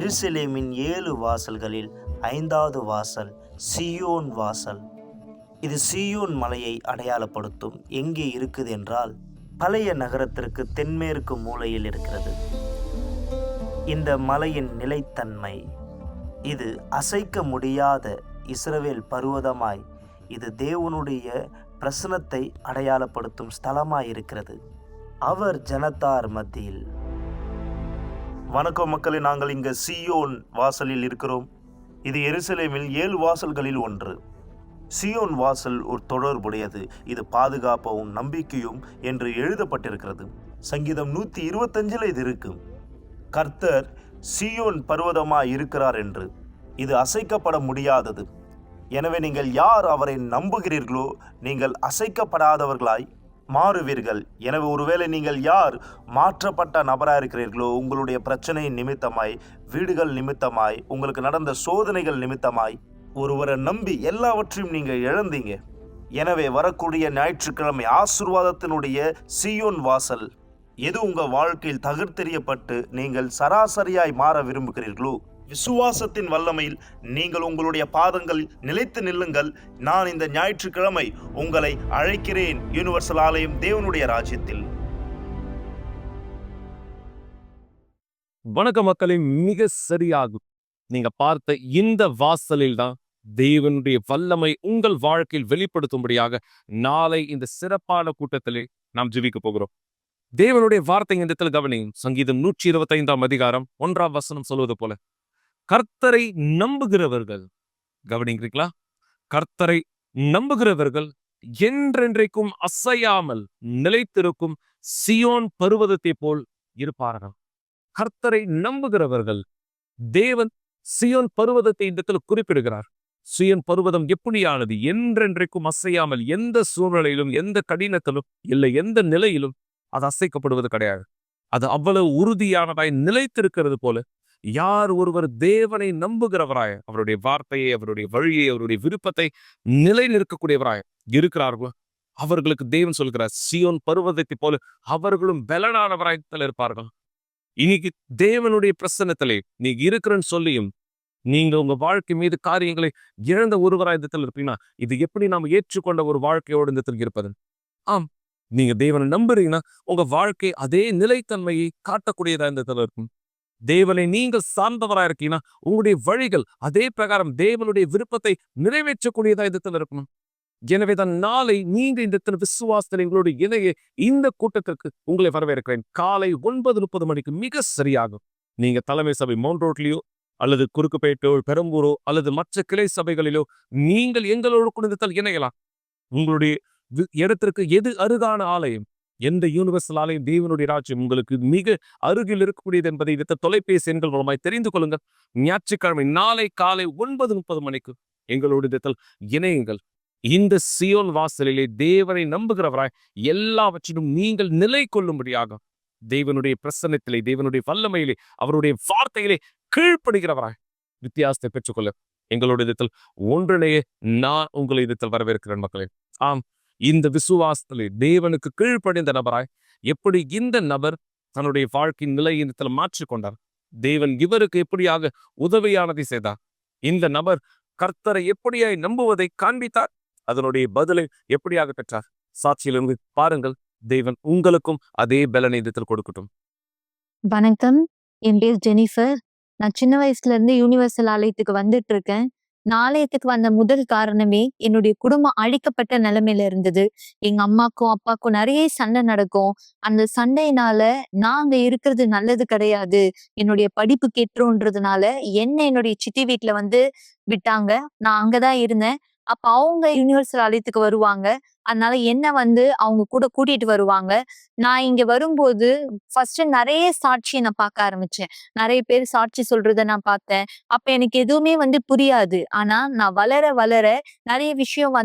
எருசலேமின் 7 வாசல்களில் 5வது வாசல் சீயோன் வாசல். இது சீயோன் மலையை அடையாளப்படுத்தும். எங்கே இருக்குது என்றால் பழைய நகரத்திற்கு தென்மேற்கு மூலையில் இருக்கிறது. இந்த மலையின் நிலைத்தன்மை, இது அசைக்க முடியாத இஸ்ரவேல் பர்வதமாய், இது தேவனுடைய பிரசனத்தை அடையாளப்படுத்தும் ஸ்தலமாய் இருக்கிறது. அவர் ஜனத்தார் மத்தியில். வணக்கம் மக்களே, நாங்கள் இங்கே சீயோன் வாசலில் இருக்கிறோம். இது எருசலேமில் 7 வாசல்களில் ஒன்று. சீயோன் வாசல் ஒரு தொடர்புடையது. இது பாதுகாப்பும் நம்பிக்கையும் என்று எழுதப்பட்டிருக்கிறது. சங்கீதம் 125 இது இருக்கு. கர்த்தர் சீயோன் பர்வதமாய் இருக்கிறார் என்று. இது அசைக்கப்பட முடியாதது. எனவே நீங்கள் யார் அவரை நம்புகிறீர்களோ நீங்கள் அசைக்கப்படாதவர்களாய் மாறுவீர்கள். எனவே ஒருவேளை நீங்கள் யார் மாற்றப்பட்ட நபராக இருக்கிறீர்களோ, உங்களுடைய பிரச்சனை நிமித்தமாய், வீடுகள் நிமித்தமாய், உங்களுக்கு நடந்த சோதனைகள் நிமித்தமாய் ஒருவரை நம்பி எல்லாவற்றையும் நீங்கள் இழந்தீங்க. எனவே வரக்கூடிய ஞாயிற்றுக்கிழமை ஆசீர்வாதத்தினுடைய சீயோன் வாசல். எது உங்கள் வாழ்க்கையில் தகர்த்தெறியப்பட்டு நீங்கள் சராசரியாய் மாற விரும்புகிறீர்களோ, விசுவாசத்தின் வல்லமையில் நீங்கள் உங்களுடைய பாதங்களில் நிலைத்து நில்லுங்கள். நான் இந்த ஞாயிற்றுக்கிழமை உங்களை அழைக்கிறேன் யூனிவர்சல் ஆலயம் தேவனுடைய ராஜ்யத்தில். வணக்க மக்களை, மிக சரியாகும். நீங்க பார்த்த இந்த வாசலில் தான் தேவனுடைய வல்லமை உங்கள் வாழ்க்கையில் வெளிப்படுத்தும்படியாக நாளை இந்த சிறப்பான கூட்டத்திலே நாம் ஜெபிக்க போகிறோம். தேவனுடைய வார்த்தை இந்த இடத்துல கவனியும். சங்கீதம் 125 அதிகாரம் 1 வசனம் சொல்வது போல, கர்த்தரை நம்புகிறவர்கள், கவனிக்கிறீங்களா? கர்த்தரை நம்புகிறவர்கள் என்றென்றைக்கும் அசையாமல் நிலைத்திருக்கும் சியோன் பர்வதத்தை போல் இருப்பார்கள். கர்த்தரை நம்புகிறவர்கள். தேவன் சியோன் பர்வதத்தை இந்த இடத்துல குறிப்பிடுகிறார். சியோன் பர்வதம் எப்படியானது? என்றென்றைக்கும் அசையாமல், எந்த சூழ்நிலையிலும், எந்த கடினத்திலும் இல்லை, எந்த நிலையிலும் அது அசைக்கப்படுவது கிடையாது. அது அவ்வளவு உறுதியானதாய் நிலைத்திருக்கிறது போல யார் ஒருவர் தேவனை நம்புகிறவராய், அவருடைய வார்த்தையை, அவருடைய வழியை, அவருடைய விருப்பத்தை நிலை நிற்கக்கூடியவராய் இருக்கிறார்களோ அவர்களுக்கு தேவன் சொல்கிறார், சியோன் பர்வதத்தை போல அவர்களும் பலனானவராய் இருப்பார்கள். இன்னைக்கு தேவனுடைய பிரசன்னத்திலே நீங்க இருக்கிறன்னு சொல்லியும் நீங்க உங்க வாழ்க்கை மீது காரியங்களை இழந்த ஒருவராய் இருப்பீங்கன்னா, இது எப்படி நாம் ஏற்றுக்கொண்ட ஒரு வாழ்க்கையோடு இந்த இருப்பது? ஆம், நீங்க தேவனை நம்புறீங்கன்னா உங்க வாழ்க்கை அதே நிலைத்தன்மையை காட்டக்கூடியதா இந்த இருக்கும். தேவனை நீங்கள் சார்ந்தவராக இருக்கீங்கன்னா உங்களுடைய வழிகள் அதே பிரகாரம் தேவனுடைய விருப்பத்தை நிறைவேற்றக்கூடியதா இந்த இருக்கணும். எனவே தான் நாளை நீங்க இந்த விசுவாசத்தில் எங்களுடைய இணைய இந்த கூட்டத்திற்கு உங்களை வரவேற்கிறேன். காலை 9:30 மணிக்கு மிக சரியாகும். நீங்க தலைமை சபை மவுண்ட் ரோட்லயோ அல்லது குறுக்குப்பேட்டோ, பெரம்பூரோ அல்லது மற்ற கிளை சபைகளிலோ நீங்கள் எங்களோடு குடும்பத்தில் இணையலாம். உங்களுடைய இடத்திற்கு எது அருகான ஆலயம், எந்த யூனிவர்சல் ஆலயம், தேவனுடைய ராஜ்யம் உங்களுக்கு மிக அருகில் இருக்கக்கூடியது என்பதை இந்த தொலைபேசி எண்கள் மூலமாய் தெரிந்து கொள்ளுங்கள். ஞாயிற்றுக்கிழமை நாளை காலை 9:30 மணிக்கு எங்களோட இணையுங்கள். இந்த சியோன் வாசலிலே தேவனை நம்புகிறவராய் எல்லாவற்றிலும் நீங்கள் நிலை கொள்ளும்படியாக தேவனுடைய பிரசன்னத்திலே, தேவனுடைய வல்லமையிலே, அவருடைய வார்த்தையிலே கீழ்ப்படுகிறவராய் வித்தியாசத்தை பெற்றுக்கொள்ள எங்களோட ஒன்றிலேயே நான் உங்களை வரவேற்கிறேன் மக்களே. ஆம், இந்த விசுவாசத்திலே தேவனுக்கு கீழ்ப்படிந்த நபராய் எப்படி இந்த நபர் தன்னுடைய வாழ்க்கையின் நிலையை மாற்றிக்கொண்டார், தேவன் இவருக்கு எப்படியாக உதவியானதை செய்தார், இந்த நபர் கர்த்தரை எப்படியாய் நம்புவதை காண்பித்தார், அதனுடைய பதிலை எப்படியாக பெற்றார், சாட்சியிலிருந்து பாருங்கள். தேவன் உங்களுக்கும் அதே பலனை கொடுக்கட்டும். வணக்கம், என் பேர் ஜெனிஃபர். நான் சின்ன வயசுல இருந்து யூனிவர்சல் ஆலயத்துக்கு வந்துட்டு இருக்கேன். ஆலயத்துக்கு வந்த முதல் காரணமே என்னுடைய குடும்பம் அழிக்கப்பட்ட நிலைமையில இருந்தது. எங்க அம்மாக்கும் அப்பாக்கும் நிறைய சண்டை நடக்கும். அந்த சண்டையினால நாங்க இருக்கிறது நல்லது கிடையாது, என்னுடைய படிப்பு கெட்டுன்றதுனால என்ன என்னுடைய சித்தி வீட்டுல விட்டாங்க. நான் அங்கதான் இருந்தேன். அப்ப அவங்க யூனிவர்சல் ஆலயத்துக்கு வருவாங்க. அதனால என்ன அவங்க கூட கூட்டிட்டு வருவாங்க. நான் இங்க வரும்போது ஃபர்ஸ்ட் நிறைய சாட்சியை நான் பார்க்க ஆரம்பிச்சேன். நிறைய பேர் சாட்சி சொல்றத நான் பார்த்தேன். அப்ப எனக்கு எதுவுமே புரியாது. ஆனா நான் வளர வளர நிறைய விஷயம்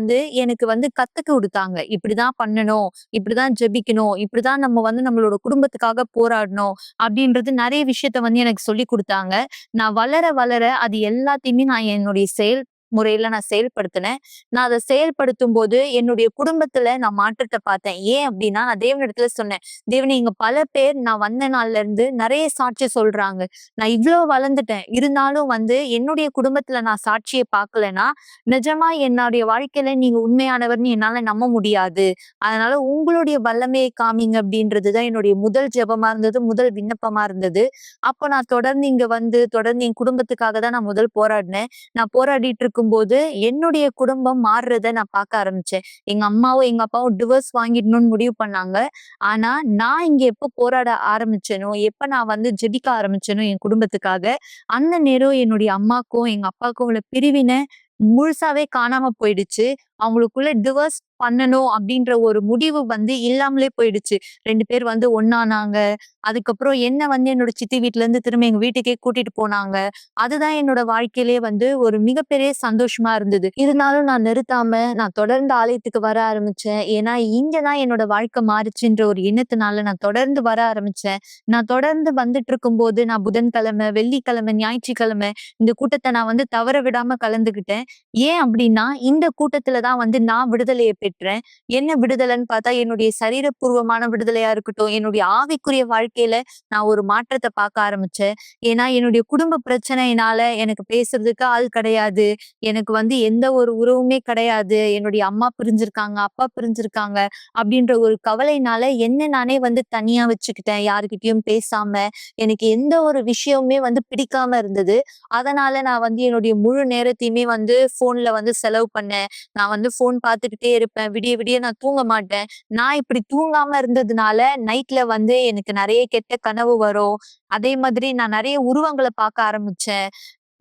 எனக்கு கத்துக்க கொடுத்தாங்க. இப்படிதான் பண்ணணும், இப்படிதான் ஜெபிக்கணும், இப்படிதான் நம்ம நம்மளோட குடும்பத்துக்காக போராடணும் அப்படின்றது நிறைய விஷயத்த எனக்கு சொல்லி கொடுத்தாங்க. நான் வளர வளர அது எல்லாத்தையுமே நான் என்னுடைய செயல் முறையில நான் செயல்படுத்தினேன். நான் அத செயல்படுத்தும் போது என்னுடைய குடும்பத்துல நான் மாற்றத்த பார்த்தேன். ஏன் அப்படின்னா, நான் தேவனிடத்துல சொன்னேன். தேவனே, இங்க பல பேர் நான் வந்த நாள்ல இருந்து நிறைய சாட்சி சொல்றாங்க. நான் இவ்ளோ வளர்ந்துட்டேன். இருந்தாலும் வந்து என்னுடைய குடும்பத்துல நான் சாட்சிய பார்க்கலன்னா, நிஜமா என்னுடைய வாழ்க்கையில நீங்க உண்மையானவர்ன்னு என்னால நம்ப முடியாது. அதனால உங்களுடைய வல்லமையை காமிங்க அப்படின்றது தான் என்னுடைய முதல் ஜெபமா இருந்தது. முதல் விண்ணப்பமா இருந்தது. அப்போ நான் தொடர்ந்து இங்க வந்து தொடர்ந்து என் குடும்பத்துக்காக தான் நான் முதல் போராடினேன். நான் போராடிட்டு இருக்கும்போது என்னுடைய குடும்பம் மாறுறத நான் பார்க்க ஆரம்பிச்சேன். எங்க அம்மாவும் எங்க அப்பாவும் டிவோர்ஸ் வாங்கிடணும்னு முடிவு பண்ணாங்க. ஆனா நான் இங்க எப்ப போராட ஆரம்பிச்சேனோ, எப்ப நான் வந்து ஜெபிக்க ஆரம்பிச்சேனோ என் குடும்பத்துக்காக, அந்த நேரம் என்னுடைய அம்மாக்கும் எங்க அப்பாவுக்கும் உள்ள பிரிவினை முழுசாவே காணாம போயிடுச்சு. அவங்களுக்குள்ள டிவோர்ஸ் பண்ணணும் அப்படின்ற ஒரு முடிவு வந்து இல்லாமலே போயிடுச்சு. 2 பேர் வந்து ஒண்ணானாங்க. அதுக்கப்புறம் என்ன வந்து என்னோட சித்தி வீட்ல இருந்து திரும்ப எங்க வீட்டுக்கே கூட்டிட்டு போனாங்க. அதுதான் என்னோட வாழ்க்கையிலேயே வந்து ஒரு மிகப்பெரிய சந்தோஷமா இருந்தது. இருந்தாலும் நான் நிறுத்தாம நான் தொடர்ந்து ஆலயத்துக்கு வர ஆரம்பிச்சேன். ஏன்னா இங்க தான் என்னோட வாழ்க்கை மாறுச்சுன்ற ஒரு எண்ணத்தினால நான் தொடர்ந்து வர ஆரம்பிச்சேன். நான் தொடர்ந்து வந்துட்டு இருக்கும்போது நான் புதன்கிழமை, வெள்ளிக்கிழமை, ஞாயிற்றுக்கிழமை இந்த கூட்டத்த நான் வந்து தவற விடாம கலந்துக்கிட்டேன். ஏன் அப்படின்னா, இந்த கூட்டத்துல தான் வந்து நான் விடுதலைய பெற்றேன். என்ன விடுதலைன்னு பார்த்தா, என்னுடைய சரீரப்பூர்வமான விடுதலையா இருக்கட்டும், என்னுடைய ஆவிக்குரிய வாழ்க்கையில நான் ஒரு மாற்றத்த பார்க்க ஆரம்பிச்சேன். ஏன்னா, என்னுடைய குடும்ப பிரச்சனையினால எனக்கு பேசுறதுக்கு ஆள் கிடையாது. எனக்கு வந்து எந்த ஒரு உறவுமே கிடையாது. என்னுடைய அம்மா பிரிஞ்சிருக்காங்க, அப்பா பிரிஞ்சிருக்காங்க அப்படின்ற ஒரு கவலையினால என்ன நானே வந்து தனியா வச்சுக்கிட்டேன். யார்கிட்டயும் பேசாம, எனக்கு எந்த ஒரு விஷயமுமே வந்து பிடிக்காம இருந்தது. அதனால நான் வந்து என்னுடைய முழு நேரத்தையுமே வந்து ஃபோன்ல வந்து செலவு பண்ணேன். நான் வந்து ஃபோன் பார்த்துக்கிட்டே இருப்பேன். விடிய விடிய நான் தூங்க மாட்டேன். நான் இப்படி தூங்காம இருந்ததுனால நைட்ல வந்து எனக்கு நெறைய கெட்ட கனவு வரும். அதே மாதிரி நான் நெறைய உருவங்கள பார்க்க ஆரம்பிச்சேன்.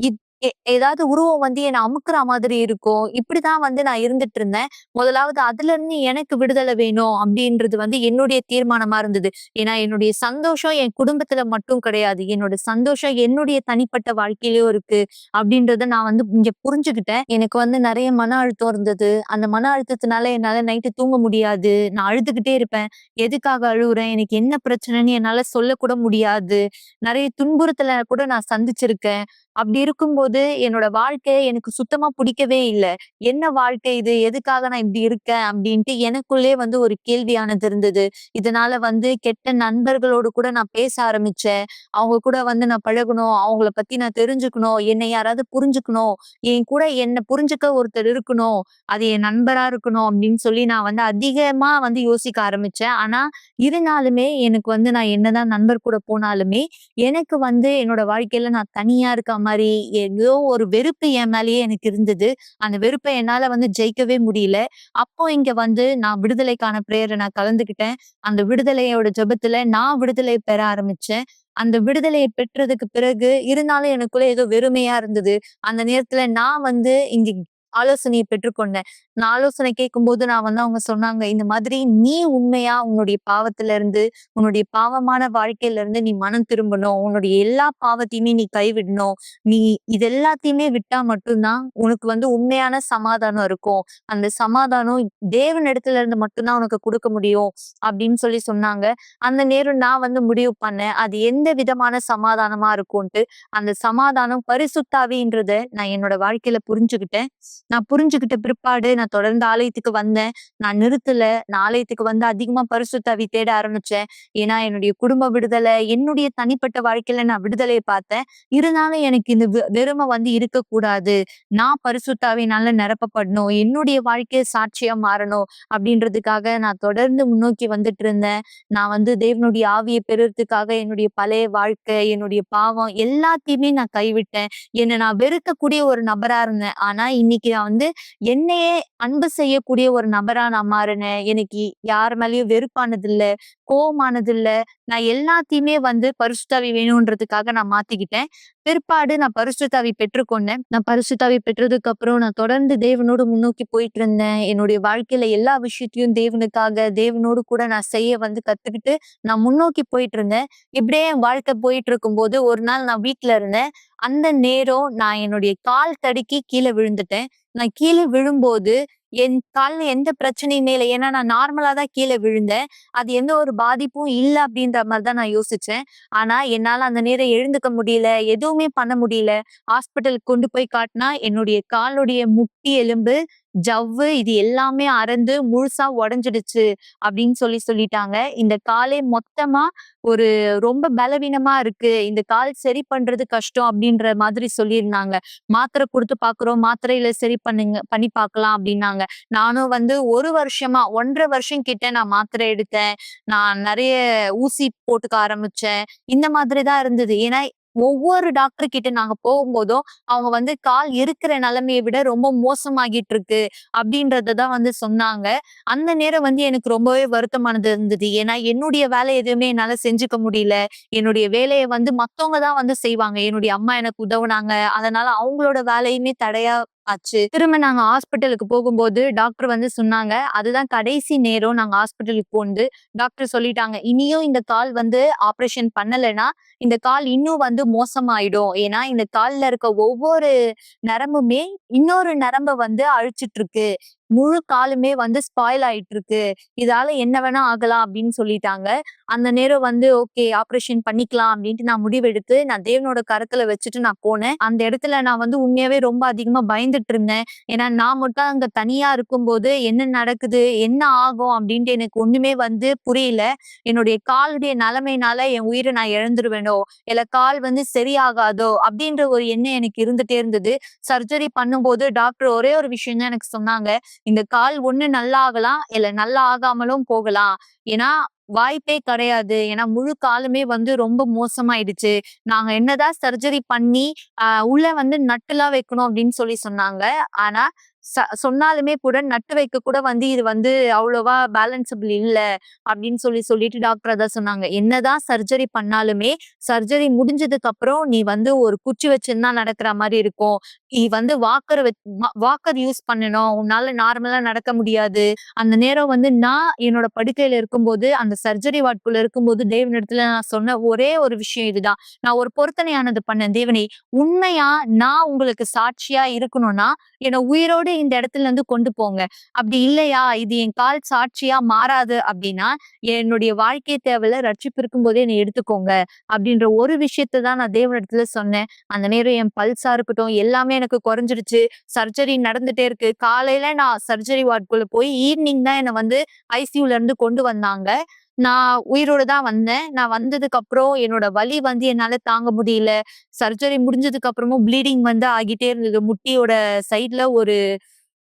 இத் ஏதாவது உருவம் வந்து என்ன அமுக்குற மாதிரி இருக்கும். இப்படிதான் வந்து நான் இருந்துட்டு இருந்தேன். முதலாவது அதுலருந்து எனக்கு விடுதலை வேணும் அப்படின்றது வந்து என்னுடைய தீர்மானமா இருந்தது. ஏன்னா என்னுடைய சந்தோஷம் என் குடும்பத்துல மட்டும் கிடையாது. என்னோட சந்தோஷம் என்னுடைய தனிப்பட்ட வாழ்க்கையிலயும் இருக்கு. அப்படின்றத நான் வந்து இங்க புரிஞ்சுகிட்டேன். எனக்கு வந்து நெறைய மன அழுத்தம் இருந்தது. அந்த மன அழுத்தத்தினால என்னால நைட்டு தூங்க முடியாது. நான் அழுதுகிட்டே இருப்பேன். எதுக்காக அழுவுறேன்? எனக்கு என்ன பிரச்சனைன்னு என்னால சொல்லக்கூட முடியாது. நெறைய துன்புறுத்தல கூட நான் சந்திச்சிருக்கேன். அப்படி இருக்கும்போது என்னோட வாழ்க்கை எனக்கு சுத்தமா பிடிக்கவே இல்ல. என்ன வாழ்க்கை இது? எதுக்காக நான் இப்படி இருக்கேன்? அப்படின்ட்டு எனக்குள்ளயே வந்து ஒரு கேள்வியானது இருந்தது. இதனால வந்து கெட்ட நண்பர்களோடு கூட நான் பேச ஆரம்பிச்சேன். அவங்க கூட வந்து நான் பழகணும். அவங்கள பத்தி நான் தெரிஞ்சுக்கணும். என்னை யாராவது புரிஞ்சுக்கணும். என் கூட என்ன புரிஞ்சுக்க ஒருத்தர் இருக்கணும். அது என் நண்பரா இருக்கணும் அப்படின்னு சொல்லி நான் வந்து அதிகமா வந்து யோசிக்க ஆரம்பிச்சேன். ஆனா இருந்தாலுமே எனக்கு வந்து நான் என்னதான் நண்பர் கூட போனாலுமே, எனக்கு வந்து என்னோட வாழ்க்கையில நான் தனியா இருக்க மாரி ஏதோ ஒரு வெறுப்பு என் மேலேயே எனக்கு இருந்தது. அந்த வெறுப்ப என்னால வந்து ஜெயிக்கவே முடியல. அப்போ இங்க வந்து நான் விடுதலைக்கான பிரேயர்ல நான் கலந்துக்கிட்டேன். அந்த விடுதலையோட ஜெபத்துல நான் விடுதலை பெற ஆரம்பிச்சேன். அந்த விடுதலைய பெற்றதுக்கு பிறகு இருந்தாலும் எனக்குள்ள ஏதோ வெறுமையா இருந்தது. அந்த நேரத்துல நான் வந்து இங்க ஆலோசனைய பெற்றுக்கொண்டேன். நான் ஆலோசனை கேட்கும்போது நான் வந்து அவங்க சொன்னாங்க, "இந்த மாதிரி நீ உண்மையா உன்னுடைய பாவத்துல இருந்து, உன்னுடைய பாவமான வாழ்க்கையில இருந்து நீ மனம் திரும்பணும். உன்னுடைய எல்லா பாவத்தையுமே நீ கைவிடணும். நீ இது எல்லாத்தையுமே விட்டா மட்டும் தான் உனக்கு வந்து உண்மையான சமாதானம் இருக்கும். அந்த சமாதானம் தேவனிடத்துல இருந்து மட்டும் தான் உனக்கு குடுக்க முடியும்." அப்படின்னு சொல்லி சொன்னாங்க. அந்த நேரம் நான் வந்து முடிவு பண்ணேன். அது எந்த விதமான சமாதானமா இருக்கும்ன்ட்டு. அந்த சமாதானம் பரிசுத்த ஆவின்றத நான் என்னோட வாழ்க்கையில புரிஞ்சுகிட்டேன். நான் புரிஞ்சுகிட்ட பிற்பாடு நான் தொடர்ந்து ஆலயத்துக்கு வந்தேன். நான் நிறுத்தல. நான் ஆலயத்துக்கு வந்து அதிகமா பரிசுத்த ஆவி தேட ஆரம்பிச்சேன். ஏன்னா என்னுடைய குடும்ப விடுதலை, என்னுடைய தனிப்பட்ட வாழ்க்கையில நான் விடுதலைய பார்த்தேன். இருந்தாலும் எனக்கு இந்த வெறுமை வந்து இருக்கக்கூடாது. நான் பரிசுத்த ஆவியினால நிரப்பப்படணும். என்னுடைய வாழ்க்கை சாட்சியா மாறணும் அப்படின்றதுக்காக நான் தொடர்ந்து முன்னோக்கி வந்துட்டு இருந்தேன். நான் வந்து தேவனுடைய ஆவிய பெறுறதுக்காக என்னுடைய பழைய வாழ்க்கை, என்னுடைய பாவம் எல்லாத்தையுமே நான் கைவிட்டேன். என்ன நான் வெறுக்கக்கூடிய ஒரு நபரா இருந்தேன். ஆனா இன்னைக்கு நான் வந்து என்னையே அன்பு செய்யக்கூடிய ஒரு நபரா நான் மாறினேன். எனக்கு யார் மேலயும் வெறுப்பானது இல்ல, கோவமானது இல்ல. நான் எல்லாத்தையுமே வந்து பரிசுத்த ஆவி வேணும்ன்றதுக்காக நான் மாத்திக்கிட்டேன். பிற்பாடு நான் பரிசுத்த ஆவி பெற்றுக்கொண்டேன். நான் பரிசுத்த ஆவி பெற்றதுக்கு அப்புறம் நான் தொடர்ந்து தேவனோடு முன்னோக்கி போயிட்டு இருந்தேன். என்னுடைய வாழ்க்கையில எல்லா விஷயத்தையும் தேவனுக்காக, தேவனோடு கூட நான் செய்ய வந்து கத்துக்கிட்டு நான் முன்னோக்கி போயிட்டு இருந்தேன். இப்படியே என் வாழ்க்கை போயிட்டு இருக்கும்போது ஒரு நாள் நான் வீட்ல இருந்தேன். அந்த நேரம் நான் என்னுடைய கால் தடுக்கி கீழ விழுந்துட்டேன். நான் கீழே விழும்போது என் கால்ல எந்த பிரச்சனையுமே இல்லை. ஏன்னா நான் நார்மலா தான் கீழே விழுந்தேன். அது எந்த ஒரு பாதிப்பும் இல்ல அப்படின்ற மாதிரி தான் நான் யோசிச்சேன். ஆனா என்னால அந்த நேரம் எழுந்துக்க முடியல. எதுவுமே பண்ண முடியல. ஹாஸ்பிட்டலுக்கு கொண்டு போய் காட்டுனா என்னுடைய காலுடைய முட்டி எலும்பு, ஜவ்வு இது எல்லாமே அறுந்து முழுசா உடைஞ்சிடுச்சு அப்படின்னு சொல்லிட்டாங்க. இந்த காலே மொத்தமா ஒரு ரொம்ப பலவீனமா இருக்கு. இந்த கால் சரி பண்றது கஷ்டம் அப்படின்ற மாதிரி சொல்லியிருந்தாங்க. மாத்திரை குடுத்து பார்க்குறோம். மாத்திரையில சரி பண்ணி பார்க்கலாம் அப்படின்னாங்க. நானும் வந்து 1 வருஷமா 1 1/2 வருஷம் கிட்ட நான் மாத்திரை எடுத்தேன். நான் நெறைய ஊசி போட்டுக்க ஆரம்பிச்சேன். இந்த மாதிரி தான் இருந்தது. ஏன்னா ஒவ்வொரு டாக்டர் கிட்ட நாங்க போகும்போதும், அவங்க வந்து கால் இருக்கிற நிலைமைய விட ரொம்ப மோசமாகிட்டு இருக்கு அப்படின்றத தான் வந்து சொன்னாங்க. அந்த நேரம் வந்து எனக்கு ரொம்பவே வருத்தமானது இருந்தது. ஏன்னா என்னுடைய வேலை எதுவுமே என்னால செஞ்சுக்க முடியல. என்னுடைய வேலைய வந்து மத்தவங்க தான் வந்து செய்வாங்க. என்னுடைய அம்மா எனக்கு உதவுனாங்க. அதனால அவங்களோட வேலையுமே தடையா ஆச்சு. திரும்ப நாங்க ஹாஸ்பிட்டலுக்கு போகும்போது டாக்டர் வந்து சொன்னாங்க, அதுதான் கடைசி நேரம் நாங்க ஹாஸ்பிட்டலுக்கு போனது. டாக்டர் சொல்லிட்டாங்க, "இனியும் இந்த கால் வந்து ஆப்பரேஷன் பண்ணலைன்னா, இந்த கால் இன்னும் வந்து மோசமாயிடும். ஏன்னா இந்த கால்ல இருக்க ஒவ்வொரு நரம்புமே இன்னொரு நரம்ப வந்து அழிச்சிட்டு இருக்கு. முழு காலுமே வந்து ஸ்பாயில் ஆயிட்டு இருக்கு. இதால என்ன வேணா ஆகலாம்" அப்படின்னு சொல்லிட்டாங்க. அந்த நேரம் வந்து ஓகே ஆப்பரேஷன் பண்ணிக்கலாம் அப்படின்ட்டு நான் முடிவெடுத்து நான் தேவனோட கரத்துல வச்சுட்டு நான் போனேன். அந்த இடத்துல நான் வந்து உண்மையாவே ரொம்ப அதிகமா பயந்துட்டு இருந்தேன். ஏன்னா நான் மட்டும் அங்க தனியா இருக்கும்போது என்ன நடக்குது? என்ன ஆகும்? அப்படின்ட்டு எனக்கு ஒண்ணுமே வந்து புரியல. என்னுடைய காலுடைய நிலைமையினால என் உயிர நான் இழந்துருவேனோ! இல்ல கால் வந்து சரியாகாதோ! அப்படின்ற ஒரு எண்ணம் எனக்கு இருந்துட்டே இருந்தது. சர்ஜரி பண்ணும்போது டாக்டர் ஒரே ஒரு விஷயம் தான் எனக்கு சொன்னாங்க. இந்த கால் ஒண்ணு நல்லா ஆகலாம், இல்ல நல்லா ஆகாமலும் போகலாம். ஏன்னா வாய்ப்பே கிடையாது. ஏன்னா முழு காலுமே வந்து ரொம்ப மோசமாயிடுச்சு. நாங்க என்னதான் சர்ஜரி பண்ணி உள்ள வந்து நட்டுலாம் வைக்கணும் அப்படின்னு சொன்னாங்க. ஆனா சொன்னாலுமே கூட நட்டு வைக்க கூட வந்து இது வந்து அவ்வளவா பேலன்சபிள் இல்ல அப்படின்னு சொல்லிட்டு டாக்டர் அதான் சொன்னாங்க. என்னதான் சர்ஜரி பண்ணாலுமே சர்ஜரி முடிஞ்சதுக்கு அப்புறம் நீ வந்து ஒரு குச்சி வச்சுன்னு தான் நடக்கிற மாரி இருக்கும். நீ வந்து வாக்கர் யூஸ் பண்ணணும். உன்னால நார்மலா நடக்க முடியாது. அந்த நேரம் வந்து நான் என்னோட படுக்கையில இருக்கும்போது, அந்த சர்ஜரி வார்டுக்குள்ள இருக்கும்போது தேவனிடத்துல நான் சொன்ன ஒரே ஒரு விஷயம் இதுதான். நான் ஒரு பொருத்தனையானது பண்ணேன். தேவனே, உண்மையா நான் உங்களுக்கு சாட்சியா இருக்கணும்னா, என்ன உயிரோடு இந்த இடத்துல இருந்து கொண்டு போங்க. அப்படி இல்லையா, இது என் கால் சாட்சியா மாறாது அப்படின்னா, என்னுடைய வாழ்க்கை தேவையில்ல. ரட்சிப்பு இருக்கும்போதே என்னை எடுத்துக்கோங்க. அப்படின்ற ஒரு விஷயத்த தான் நான் தேவனிடத்துல சொன்னேன். அந்த நேரம் என் பல்ஸா இருக்கட்டும், எல்லாமே எனக்கு குறைஞ்சிடுச்சு. சர்ஜரி நடந்துட்டே இருக்கு. காலையில நான் சர்ஜரி வார்டுக்குள்ள போய் ஈவினிங் தான் என்ன வந்து ஐசியூல இருந்து கொண்டு வந்தாங்க. நான் உயிரோட தான் வந்தேன். நான் வந்ததுக்கு அப்புறம் என்னோட வலி வந்து என்னால தாங்க முடியல. சர்ஜரி முடிஞ்சதுக்கு அப்புறமும் ப்ளீடிங் வந்து ஆகிட்டே இருந்தது. முட்டியோட சைடுல ஒரு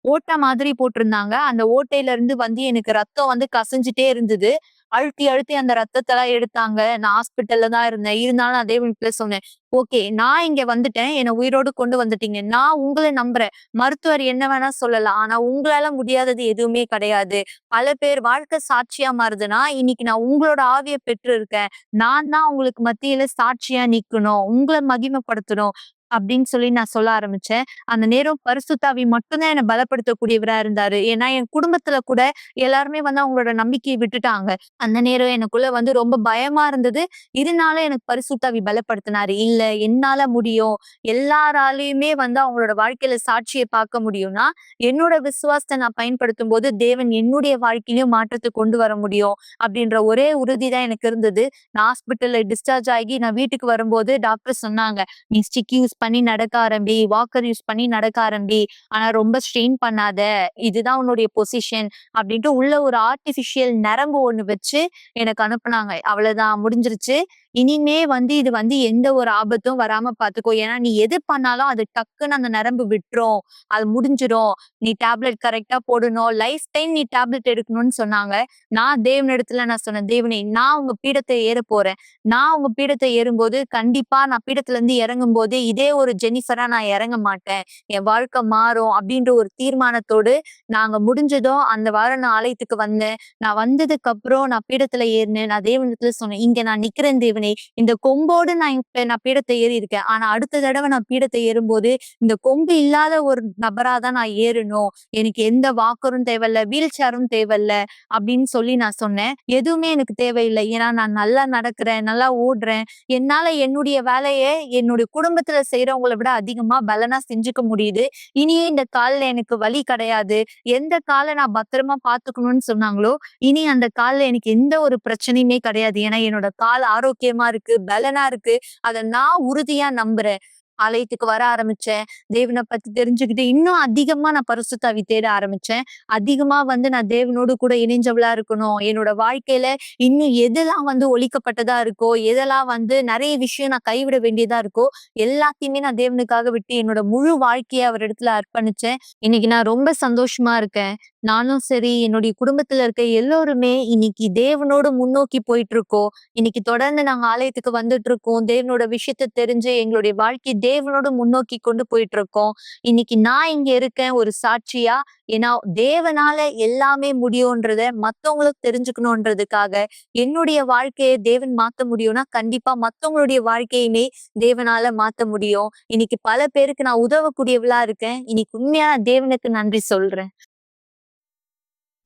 ஓட்டை மாதிரி போட்டிருந்தாங்க. அந்த ஓட்டையில இருந்து வந்து எனக்கு ரத்தம் வந்து கசிஞ்சுட்டே இருந்தது. அழுத்தி, அழுத்தி அந்த ரத்தத்தெல்லாம் எடுத்தாங்க. நான் ஹாஸ்பிட்டல்ல தான் இருந்தேன். இருந்தாலும் அதே வீட்ல சொன்னேன். ஓகே, நான் இங்க வந்துட்டேன். என்ன உயிரோடு கொண்டு வந்துட்டீங்க. நான் உங்கள நம்புறேன். மருத்துவர் என்ன வேணா சொல்லலாம். ஆனா உங்களால முடியாதது எதுவுமே கிடையாது. பல பேர் வாழ்க்கை சாட்சியா மாறுதுன்னா, இன்னைக்கு நான் உங்களோட ஆவிய பெற்று இருக்கேன். நான் தான் உங்களுக்கு மத்தியில சாட்சியா நிக்கணும். உங்கள மகிமைப்படுத்தணும். அப்படின்னு நான் சொல்ல ஆரம்பிச்சேன். அந்த நேரம் பரிசுத்த ஆவி மட்டும் தான் என்ன பலப்படுத்தக்கூடியவரா இருந்தாரு. ஏன்னா என் குடும்பத்துல கூட எல்லாருமே வந்து அவங்களோட நம்பிக்கைய விட்டுட்டாங்க. அந்த நேரம் எனக்குள்ள வந்து ரொம்ப பயமா இருந்தது. இருந்தாலும் எனக்கு பரிசுத்த ஆவி பலப்படுத்தினாரு. இல்ல என்னால முடியும். எல்லாராலயுமே வந்து அவங்களோட வாழ்க்கையில சாட்சிய பார்க்க முடியும்னா, என்னோட விசுவாசத்த நான் பயன்படுத்தும்போது தேவன் என்னுடைய வாழ்க்கையிலயும் மாற்றத்த கொண்டு வர முடியும். அப்படின்ற ஒரே உறுதி தான் எனக்கு இருந்தது. நான் ஹாஸ்பிட்டல்ல டிஸ்சார்ஜ் ஆகி நான் வீட்டுக்கு வரும்போது டாக்டர் சொன்னாங்க, "நீ ஸ்டிக் யூஸ் பண்ணி நடக்க ஆரம்பி. வாக்கர் யூஸ் பண்ணி நடக்க ஆரம்பி. ஆனா ரொம்ப ஸ்ட்ரெயின் பண்ணாத. இதுதான் உன்னுடைய பொசிஷன்" அப்படின்ட்டு உள்ள ஒரு ஆர்டிபிஷியல் நரம்பு ஒண்ணு வச்சு எனக்கு அனுப்புனாங்க. அவ்வளவுதான் முடிஞ்சிருச்சு. இனிமே வந்து இது வந்து எந்த ஒரு ஆபத்தும் வராம பாத்துக்கோ. ஏன்னா நீ எது பண்ணாலும் அது டக்குன்னு அந்த நரம்பு விட்டுரும். அது முடிஞ்சிரும். நீ டேப்லெட் கரெக்ட்டா போடணும். லைஃப் டைம் நீ டேப்லெட் எடுக்கணும்னு சொன்னாங்க. நான் தேவனிடத்துல நான் சொன்னேன், "தேவனே, நான் உங்க பீடத்தை ஏறப் போறேன். நான் உங்க பீடத்தை ஏறும்போது கண்டிப்பா நான் பீடத்துல இருந்து இறங்கும்போது இதே ஒரு ஜெனிஃபரா நான் இறங்க மாட்டேன். என் வாழ்க்கை மாறும்." அப்படின்ற ஒரு தீர்மானத்தோடு நாங்க முடிஞ்சதும் அந்த வாரம் நான் ஆலயத்துக்கு வந்தேன். நான் வந்ததுக்கு அப்புறம் நான் பீடத்துல ஏறினேன். நான் தேவனிடத்துல சொன்னேன், "இங்க நான் நிக்கிறேன் தேவனே. தகப்பனே, இந்த கொம்போடு நான் பீடத்தை ஏறி இருக்கேன். ஆனா அடுத்த தடவை நான் பீடத்தை ஏறும்போது இந்த கொம்பு இல்லாத ஒரு நபரா தான் நான் ஏறணும். எனக்கு எந்த வாக்கரும் தேவையில்ல, வீல் சேரும் தேவையில்ல அப்படின்னு சொல்லி நான் சொன்னேன். எதுவுமே எனக்கு தேவையில்லை. ஏன்னா நான் நல்லா நடக்கிறேன், நல்லா ஓடுறேன். என்னால என்னுடைய வேலைய என்னுடைய குடும்பத்துல செய்யறவங்களை விட அதிகமா பலனா செஞ்சுக்க முடியுது. இனியே இந்த கால்ல எனக்கு வலி கிடையாது. எந்த காலை நான் பத்திரமா பாத்துக்கணும்னு சொன்னாங்களோ, இனி அந்த கால்ல எனக்கு எந்த ஒரு பிரச்சனையுமே கிடையாது. ஏன்னா என்னோட கால் ஆரோக்கியமா இருக்கு, பலனா இருக்கு. அத நான் உறுதியா நம்புறேன். ஆலயத்துக்கு வர ஆரம்பிச்சேன். தேவனை பத்தி தெரிஞ்சுக்கிட்டு இன்னும் அதிகமா நான் பரிசுத்தாவி தேட ஆரம்பிச்சேன். அதிகமா நான் தேவனோடு கூட இணைஞ்சவளா இருக்கணும். என்னோட வாழ்க்கையில இன்னும் எதெல்லாம் ஒழிக்கப்பட்டதா இருக்கோ, எதெல்லாம் நிறைய விஷயம் நான் கைவிட வேண்டியதா இருக்கோ, எல்லாத்தையுமே நான் தேவனுக்காக விட்டு என்னோட முழு வாழ்க்கையை அவர் இடத்துல அர்ப்பணிச்சேன். இன்னைக்கு நான் ரொம்ப சந்தோஷமா இருக்கேன். நானும் சரி, என்னுடைய குடும்பத்துல இருக்க எல்லோருமே இன்னைக்கு தேவனோடு முன்னோக்கி போயிட்டு இருக்கோம். இன்னைக்கு தொடர்ந்து நாங்க ஆலயத்துக்கு வந்துட்டு இருக்கோம். தேவனோட விஷயத்த தெரிஞ்சு எங்களுடைய வாழ்க்கை தேவனோடு முன்னோக்கி கொண்டு போயிட்டு இருக்கோம். இன்னைக்கு நான் இங்க இருக்கேன் ஒரு சாட்சியா. ஏன்னா தேவனால எல்லாமே முடியும்ன்றத மத்தவங்களுக்கு தெரிஞ்சுக்கணும்ன்றதுக்காக என்னுடைய வாழ்க்கையை தேவன் மாத்த முடியும்னா கண்டிப்பா மத்தவங்களுடைய வாழ்க்கையுமே தேவனால மாத்த முடியும். இன்னைக்கு பல பேருக்கு நான் உதவக்கூடியவளா இருக்கேன். இன்னைக்கு உண்மையா தேவனுக்கு நன்றி சொல்றேன்.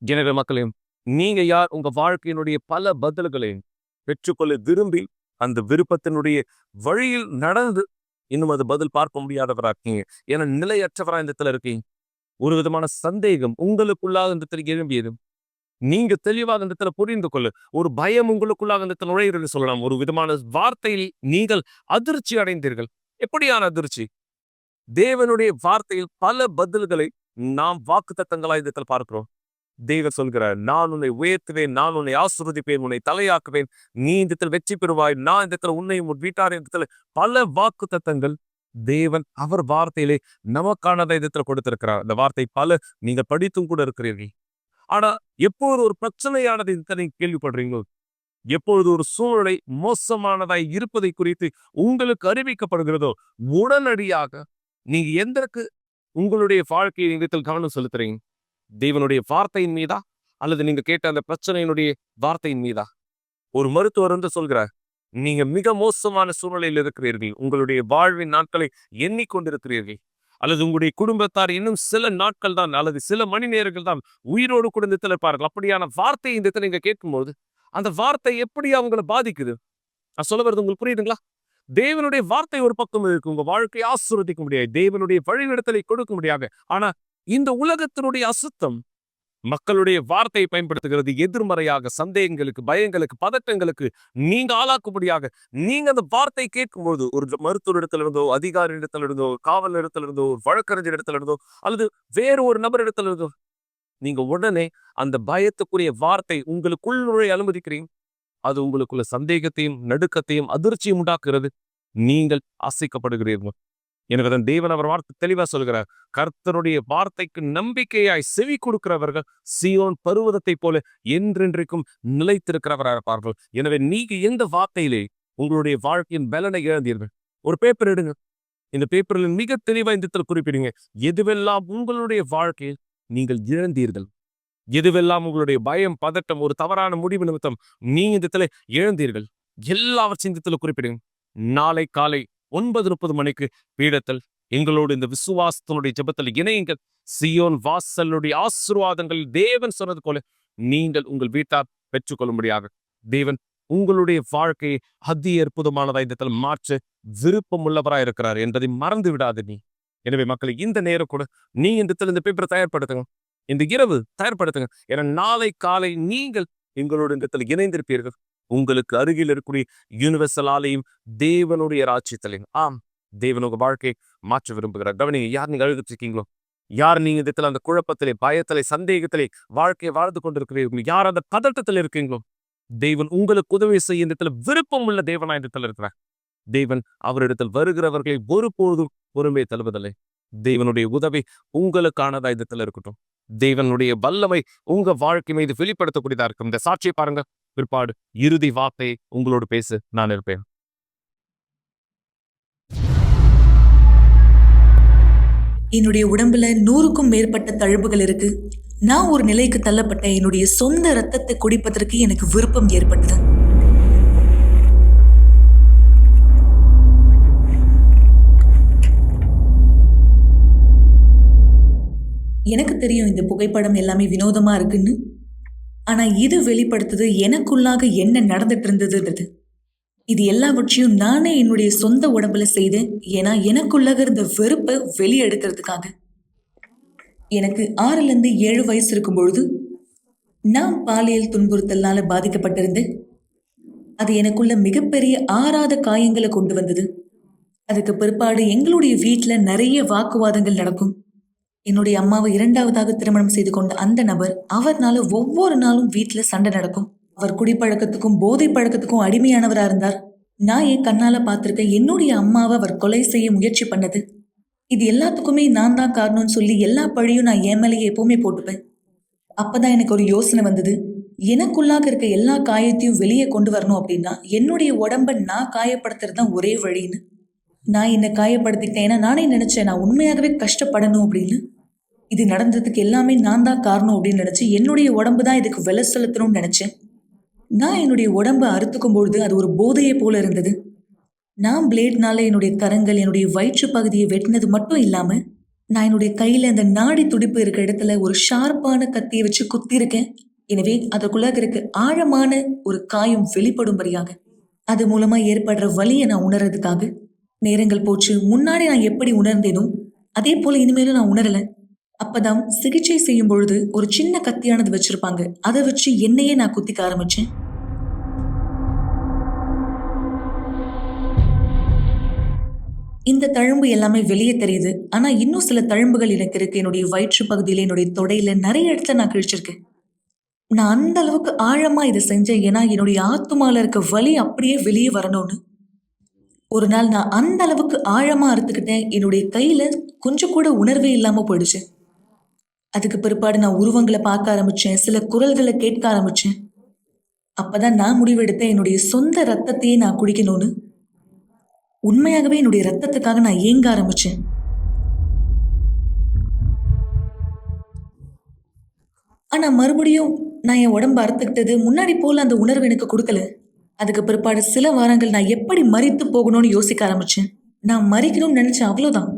எனவே மக்களே, நீங்க யார் உங்க வாழ்க்கையினுடைய பல பதில்களை பெற்றுக்கொள்ள விரும்பி அந்த விருப்பத்தினுடைய வழியில் நடந்து இன்னும் அது பதில் பார்க்க முடியாதவரா இருக்கீங்க. ஏன்னா நிலையற்றவரா இந்த இடத்துல இருக்கீங்க. ஒரு விதமான சந்தேகம் உங்களுக்குள்ளாக இந்த இடத்துல எழும்பியது. நீங்க தெளிவாக இந்த இடத்துல புரிந்து கொள்ள ஒரு பயம் உங்களுக்குள்ளாக இந்த இடத்துல நுழையிறது சொல்லலாம். ஒரு விதமான வார்த்தையில் நீங்கள் அதிர்ச்சி அடைந்தீர்கள். எப்படியான அதிர்ச்சி? தேவனுடைய வார்த்தையில் பல பதில்களை நாம் வாக்குத்தத்தங்களா இந்த இடத்துல பார்க்கிறோம். தேவன் சொல்கிறார், நான் உன்னை உயர்த்துவேன், நான் உன்னை ஆசீர்வதிப்பேன், உன்னை தலையாக்குவேன், நீ இந்த இடத்துல வெற்றி பெறுவாய், நான் இந்த இடத்துல உன்னையும் உன் வீட்டார் இடத்துல பல வாக்குத்தத்தங்கள் தேவன் அவர் வார்த்தையிலே நமக்கானதை இடத்துல கொடுத்திருக்கிறார். அந்த வார்த்தை பல நீங்க படித்தும் கூட இருக்கிறீர்கள். ஆனா எப்போது ஒரு பிரச்சனையானது நீங்க கேள்விப்படுறீங்களோ, எப்பொழுது ஒரு சூழ்நிலை மோசமானதாய் இருப்பதை குறித்து உங்களுக்கு அறிவிக்கப்படுகிறதோ, உடனடியாக நீங்க எந்தற்கு உங்களுடைய வாழ்க்கையை இடத்தில் கவனம் செலுத்துறீங்க? தேவனுடைய வார்த்தையின் மீதா அல்லது நீங்க கேட்ட அந்த பிரச்சனையினுடைய வார்த்தையின் மீதா? ஒரு மருத்துவர் சொல்கிறார், நீங்க மிக மோசமான சூழ்நிலையில் இருக்கிறீர்கள், உங்களுடைய வாழ்வின் நாட்களை எண்ணிக்கொண்டிருக்கிறீர்கள், அல்லது உங்களுடைய குடும்பத்தார் இன்னும் சில நாட்கள் தான் அல்லது சில மணி நேரங்கள் தான் உயிரோடு கூட இந்த இருப்பார்கள். அப்படியான வார்த்தை இந்த நீங்க கேட்கும்போது அந்த வார்த்தை எப்படி அவங்களை பாதிக்குது? நான் சொல்ல வருது உங்களுக்கு புரியுதுங்களா? தேவனுடைய வார்த்தை ஒரு பக்கம் இருக்கு, உங்க வாழ்க்கையை ஆசீர்வதிக்க முடியாது, தேவனுடைய வழிநடத்தலை கொடுக்க முடியாது. ஆனா இந்த உலகத்தினுடைய அசுத்தம் மக்களுடைய வார்த்தையை பயன்படுத்துகிறது எதிர்மறையாக, சந்தேகங்களுக்கு, பயங்களுக்கு, பதட்டங்களுக்கு நீங்க ஆளாக்கும்படியாக. நீங்க அந்த வார்த்தை கேட்கும்போது ஒரு மருத்துவர் இடத்துல இருந்தோ, அதிகாரி இடத்துல இருந்தோ, காவல் இடத்துல இருந்தோ, வழக்கறிஞர் இடத்துல இருந்தோ, அல்லது வேறு ஒரு நபர் இடத்துல இருந்தோ, நீங்க உடனே அந்த பயத்துக்குரிய வார்த்தை உங்களுக்குள் நுழைய அனுமதிக்கிறீங்க. அது உங்களுக்குள்ள சந்தேகத்தையும் நடுக்கத்தையும் அதிர்ச்சியும் உண்டாக்குறது. நீங்கள் அசைக்கப்படுகிறீர்கள். எனவேதான் தேவன் அவர் வார்த்தை தெளிவா சொல்கிறார், கர்த்தருடைய வார்த்தைக்கு நம்பிக்கையாய் செவி கொடுக்கிறவர்கள் சீயோன் பருவதத்தை போல என்றென்றைக்கும் நிலைத்திருக்கிறவராக இருப்பார்கள். எனவே நீங்க எந்த வார்த்தையிலே உங்களுடைய வாழ்க்கையின் பலனை இழந்தீர்கள்? ஒரு பேப்பர் எடுங்க. இந்த பேப்பரில் மிக தெளிவா இந்த குறிப்பிடுங்க, எதுவெல்லாம் உங்களுடைய வாழ்க்கையில் நீங்கள் இழந்தீர்கள், எதுவெல்லாம் உங்களுடைய பயம், பதட்டம், ஒரு தவறான முடிவு நிமித்தம் நீங்க இந்த இழந்தீர்கள், எல்லாவற்றையும் இந்த குறிப்பிடுங்க. நாளை காலை 9:30 மணிக்கு பீடத்தில் எங்களோடு இந்த விசுவாசத்தினுடைய ஜெபத்தில் இணையுங்கள். சீயோன் வாசலுடைய ஆசீர்வாதங்கள் தேவன் சொன்னது போல நீங்கள் உங்கள் வீட்டார் பெற்றுக்கொள்ளும்படியாக தேவன் உங்களுடைய வாழ்க்கையை அதி அற்புதமானதா இந்த மாற்ற விருப்பம் உள்ளவராய் இருக்கிறார் என்பதை மறந்து விடாது நீ. எனவே மக்களை, இந்த நேரம் கூட நீ இந்த பேப்பரை தயார்படுத்துங்க, இந்த இரவு தயார்படுத்துங்க. ஏன்னா நாளை காலை நீங்கள் எங்களோட இந்த இணைந்திருப்பீர்கள். உங்களுக்கு அருகில் இருக்கக்கூடிய யூனிவர்சல் ஆலயம் தேவனுடைய ராஜ்யத்திலையும். ஆம், தேவன் உங்க வாழ்க்கையை மாற்ற விரும்புகிறார். கவனிங்க, யார் நீங்க அழுதுட்டு இருக்கீங்களோ, யார் நீங்க இந்த அந்த குழப்பத்திலே, பயத்திலே, சந்தேகத்திலே வாழ்க்கையை வாழ்ந்து கொண்டிருக்கிறீர்களோ, யார் அந்த பதட்டத்தில் இருக்கீங்களோ, தேவன் உங்களுக்கு உதவி செய்ய இந்த விருப்பம் உள்ள தேவனா இந்த இருக்கிறார். தேவன் அவரிடத்தில் வருகிறவர்களை ஒருபோதும் பொறுமை தருவதில்லை. தேவனுடைய உதவி உங்களுக்கானதா இந்த இருக்கட்டும். தேவனுடைய வல்லமை உங்க வாழ்க்கை மீது வெளிப்படுத்தக்கூடியதா இருக்கும். இந்த சாட்சியை பாருங்க. பிற்பாடு இறுதி வார்த்தையை உங்களோடு பேச நான் இருப்பேன். என்னுடைய உடம்புல 100க்கும் மேற்பட்ட தழும்புகள் இருக்கு. நான் ஒரு நிலைக்கு தள்ளப்பட்ட என்னுடைய சொந்த ரத்தத்தை குடிப்பதற்கு எனக்கு விருப்பம் ஏற்பட்டது. எனக்கு தெரியும் இந்த புகைப்படம் எல்லாமே வினோதமா இருக்குன்னு. ஆனா இது வெளிப்படுத்துது எனக்குள்ளாக என்ன நடந்துட்டு இருந்ததுன்றது. இது எல்லாவற்றையும் நானே என்னுடைய சொந்த உடம்புல செய்தேன். ஏன்னா எனக்குள்ளாக இருந்த வெறுப்பை வெளியே எடுக்கிறதுக்காக. எனக்கு 6லேருந்து 7 வயசு இருக்கும் பொழுது நான் பாலியல் துன்புறுத்தல்னால பாதிக்கப்பட்டிருந்தேன். அது எனக்குள்ள மிகப்பெரிய ஆறாத காயங்களை கொண்டு வந்தது. அதுக்கு பிற்பாடு எங்களுடைய வீட்டுல நிறைய வாக்குவாதங்கள் நடக்கும். என்னுடைய அம்மாவை 2வதாக திருமணம் செய்து கொண்ட அந்த நபர், அவர்னால ஒவ்வொரு நாளும் வீட்டுல சண்டை நடக்கும். அவர் குடிப்பழக்கத்துக்கும் போதை பழக்கத்துக்கும் அடிமையானவரா இருந்தார். நான் என் கண்ணால பார்த்திருக்கேன் என்னுடைய அம்மாவை அவர் கொலை செய்ய முயற்சி பண்ணது. இது எல்லாத்துக்குமே நான் தான் காரணம்னு சொல்லி எல்லா பழியும் நான் என் மேலேயே எப்பவுமே போட்டுப்பேன். அப்பதான் எனக்கு ஒரு யோசனை வந்தது. எனக்குள்ளாக இருக்க எல்லா காயத்தையும் வெளியே கொண்டு வரணும் அப்படின்னா என்னுடைய உடம்ப நான் காயப்படுத்துறது தான் ஒரே வழின்னு. நான் என்னை காயப்படுத்திக்கிட்டேன். ஏன்னா நானே நினைச்சேன் நான் உண்மையாகவே கஷ்டப்படணும் அப்படின்னு. இது நடந்ததுக்கு எல்லாமே நான் தான் காரணம் அப்படின்னு நினைச்சு என்னுடைய உடம்பு தான் இதுக்கு விலை செலுத்தணும்னு நினைச்சேன். நான் என்னுடைய உடம்பை அறுத்துக்கும் பொழுது அது ஒரு போதையை போல இருந்தது. நான் பிளேட்னால என்னுடைய கரங்கள், என்னுடைய வயிற்று பகுதியை வெட்டினது மட்டும் இல்லாம நான் என்னுடைய கையில அந்த நாடி துடிப்பு இருக்க இடத்துல ஒரு ஷார்ப்பான கத்தியை வச்சு குத்தி இருக்கேன். எனவே அதற்குள்ளாக இருக்க ஆழமான ஒரு காயம் வெளிப்படும்படியாக, அது மூலமா ஏற்படுற வலியை நான் உணர்றதுக்காக நேரங்கள் போச்சு. முன்னாடி நான் எப்படி உணர்ந்தேனோ அதே போல இனிமேலும் நான் உணரல. அப்பதான் சிகிச்சை செய்யும் பொழுது ஒரு சின்ன கத்தியானது வச்சிருப்பாங்க, அதை வச்சு என்னையே நான் குத்திக்க ஆரம்பிச்சேன். இந்த தழும்பு எல்லாமே வெளியே தெரியுது. ஆனா இன்னும் சில தழும்புகள் எனக்கு இருக்கு. என்னுடைய வயிற்று பகுதியில, என்னுடைய தொடையில நிறைய இடத்துல நான் கிழிச்சிருக்கேன். நான் அந்த அளவுக்கு ஆழமா இதை செஞ்சேன். ஏன்னா என்னுடைய ஆத்துமால இருக்க வலி அப்படியே வெளியே வரணும்னு. ஒரு நாள் நான் அந்த அளவுக்கு ஆழமா அறுத்துக்கிட்டேன். என்னுடைய கையில கொஞ்சம் கூட உணர்வே இல்லாம போயிடுச்சு. அதுக்கு பிற்பாடு நான் உருவங்களை பார்க்க ஆரம்பிச்சேன், சில குரல்களை கேட்க ஆரம்பிச்சேன். அப்பதான் நான் முடிவெடுத்தேன் என்னுடைய சொந்த ரத்தத்தையே நான் குடிக்கணும்னு. உண்மையாகவே என்னுடைய ரத்தத்துக்காக நான் ஏங்க ஆரம்பிச்சேன். ஆனா மறுபடியும் நான் என் உடம்பு அறுத்துக்கிட்டது முன்னாடி போல அந்த உணர்வு எனக்கு கொடுக்கல. அதுக்கு பிற்பாடு சில வாரங்கள் நான் எப்படி மரித்து போகணும்னு யோசிக்க ஆரம்பிச்சேன். நான் மறிக்கணும்னு நினைச்சேன், அவ்வளவுதான்.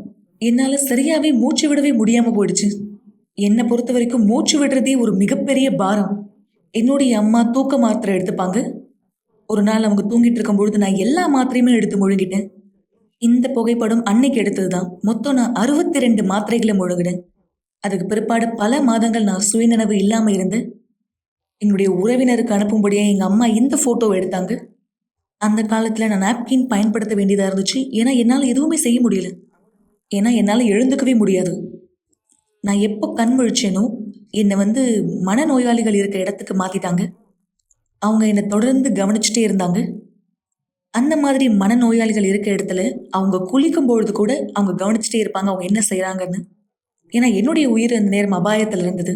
என்னால சரியாவே மூச்சு விடவே முடியாம போயிடுச்சு. என்னை பொறுத்த வரைக்கும் மூச்சு விடுறதே ஒரு மிகப்பெரிய பாரம். என்னுடைய அம்மா தூக்க மாத்திரை எடுத்துப்பாங்க. ஒரு நாள் அவங்க தூங்கிட்டு இருக்கும் பொழுது நான் எல்லா மாத்திரையுமே எடுத்து முழுங்கிட்டேன். இந்த புகைப்படம் அன்னைக்கு எடுத்ததுதான். மொத்தம் நான் 62 மாத்திரைகளை முழுங்கினேன். அதுக்கு பிற்பாடு பல மாதங்கள் நான் சுயநினைவு இல்லாம இருந்தேன். என்னுடைய உறவினருக்கு அனுப்பும்படியா எங்க அம்மா இந்த போட்டோவை எடுத்தாங்க. அந்த காலத்துல நான் நாப்கின் பயன்படுத்த வேண்டியதா இருந்துச்சு. ஏன்னா என்னால எதுவுமே செய்ய முடியல. ஏன்னா என்னால எழுந்துக்கவே முடியாது. நான் எப்போ கண் முழிச்சேனோ என்னை மனநோயாளிகள் இருக்க இடத்துக்கு மாத்திட்டாங்க. அவங்க என்னை தொடர்ந்து கவனிச்சுட்டே இருந்தாங்க. அந்த மாதிரி மனநோயாளிகள் இருக்க இடத்துல அவங்க குளிக்கும் பொழுது கூட அவங்க கவனிச்சுட்டே இருப்பாங்க அவங்க என்ன செய்யறாங்கன்னு. ஏன்னா என்னுடைய உயிர் அந்த நேரம் அபாயத்துல இருந்தது.